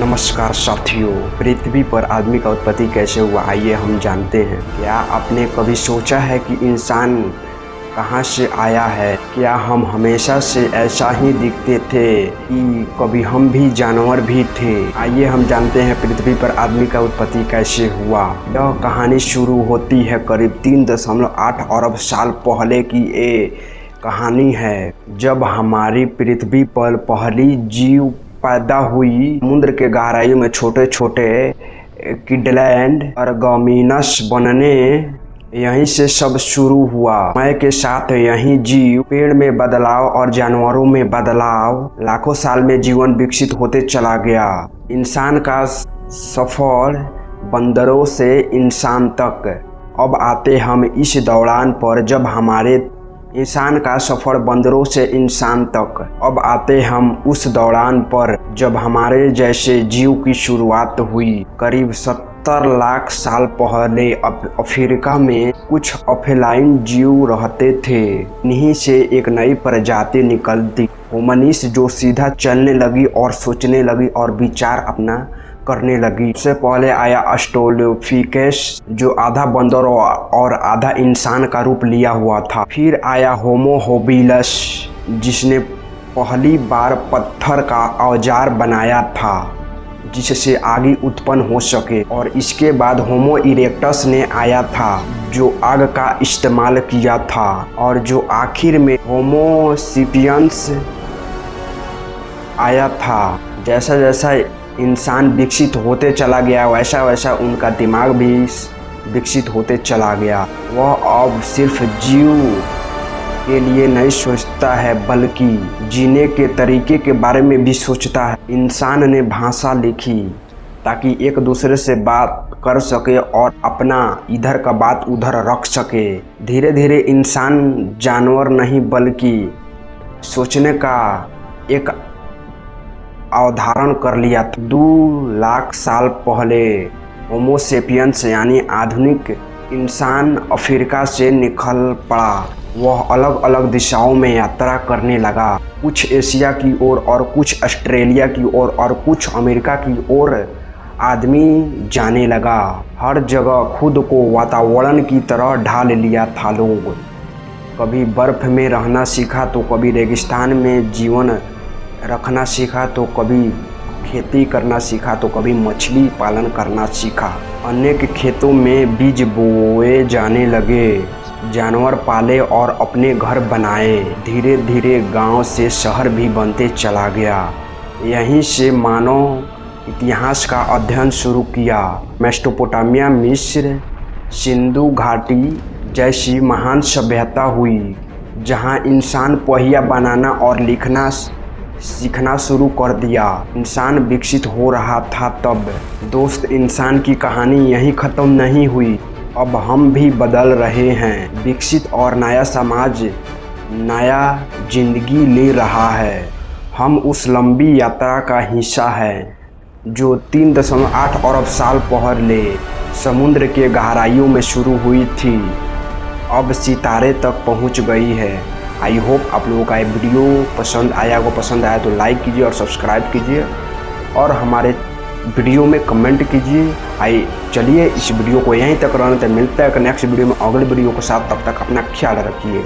नमस्कार साथियों, पृथ्वी पर आदमी का उत्पत्ति कैसे हुआ आइए हम जानते हैं। क्या आपने कभी सोचा है कि इंसान कहां से आया है? क्या हम हमेशा से ऐसा ही दिखते थे कि कभी हम भी जानवर भी थे? आइए हम जानते हैं पृथ्वी पर आदमी का उत्पत्ति कैसे हुआ। यह कहानी शुरू होती है करीब 3.8 अरब साल पहले की ये कहानी है, जब हमारी पृथ्वी पर पहली जीव पैदा हुई। समुद्र के गहराइयों में छोटे छोटे किडलैंड अर्गोमिनस बनने यहीं से सब शुरू हुआ। समय के साथ यही जीव, पेड़ में बदलाव और जानवरों में बदलाव, लाखों साल में जीवन विकसित होते चला गया। इंसान का सफर बंदरों से इंसान तक। अब आते हम इस दौरान पर जब हमारे इंसान का सफर बंदरों से इंसान तक। अब आते हम उस दौरान पर जब हमारे जैसे जीव की शुरुआत हुई। करीब 70 लाख साल पहले अफ्रीका में कुछ अफेलाइन जीव रहते थे। इन्हीं से एक नई प्रजाति निकलती, होमिनिस, जो सीधा चलने लगी और सोचने लगी और विचार अपना करने लगी। उससे पहले आया ऑस्ट्रेलोपिथेकस, जो आधा बंदर और आधा इंसान का रूप लिया हुआ था। फिर आया होमो होबिलस, जिसने पहली बार पत्थर का औजार बनाया था जिससे आग उत्पन्न हो सके। और इसके बाद होमो इरेक्टस ने आया था, जो आग का इस्तेमाल किया था। और जो आखिर में होमो सेपियंस आया था। जैसा जैसा इंसान विकसित होते चला गया वैसा वैसा उनका दिमाग भी विकसित होते चला गया। वह अब सिर्फ जीव के लिए नहीं सोचता है, बल्कि जीने के तरीके के बारे में भी सोचता है। इंसान ने भाषा लिखी ताकि एक दूसरे से बात कर सके और अपना इधर का बात उधर रख सके। धीरे धीरे इंसान जानवर नहीं बल्कि सोचने का एक अवधारण कर लिया था। 2 लाख साल पहले होमो सेपियंस यानी आधुनिक इंसान अफ्रीका से निकल पड़ा। वह अलग अलग दिशाओं में यात्रा करने लगा, कुछ एशिया की ओर और कुछ ऑस्ट्रेलिया की ओर और कुछ अमेरिका की ओर आदमी जाने लगा। हर जगह खुद को वातावरण की तरह ढाल लिया था लोग। कभी बर्फ में रहना सीखा तो कभी रेगिस्तान में जीवन रखना सीखा, तो कभी खेती करना सीखा, तो कभी मछली पालन करना सीखा। अनेक खेतों में बीज बोए जाने लगे, जानवर पाले और अपने घर बनाए। धीरे धीरे गांव से शहर भी बनते चला गया। यहीं से मानव इतिहास का अध्ययन शुरू किया। मेसोपोटामिया, मिस्र, सिंधु घाटी जैसी महान सभ्यता हुई, जहां इंसान पहिया बनाना और लिखना सीखना शुरू कर दिया। इंसान विकसित हो रहा था तब। दोस्त, इंसान की कहानी यहीं ख़त्म नहीं हुई। अब हम भी बदल रहे हैं। विकसित और नया समाज नया जिंदगी ले रहा है। हम उस लंबी यात्रा का हिस्सा हैं जो 3.8 अरब साल पहले समुद्र के गहराइयों में शुरू हुई थी, अब सितारे तक पहुंच गई है। आई होप आप लोगों का ये वीडियो पसंद आया हो। पसंद आया तो लाइक कीजिए और सब्सक्राइब कीजिए और हमारे वीडियो में कमेंट कीजिए। चलिए इस वीडियो को यहीं तक रहने तक मिलता है नेक्स्ट वीडियो में अगले वीडियो के साथ। तब तक अपना ख्याल रखिए।